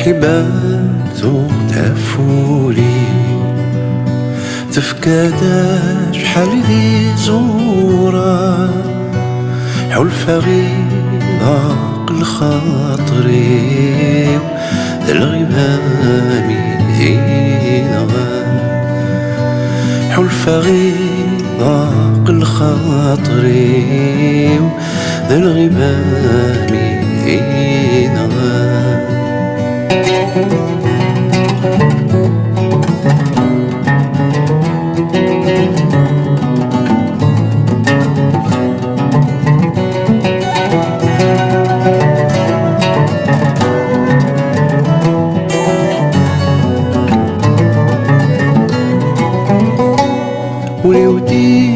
حبالتو تعفولي تفكادا شحال ذي زورا حول فغيضة قل خاطري الغمامي زينة حول فغيضة قل خاطري الغمامي زينة ولودي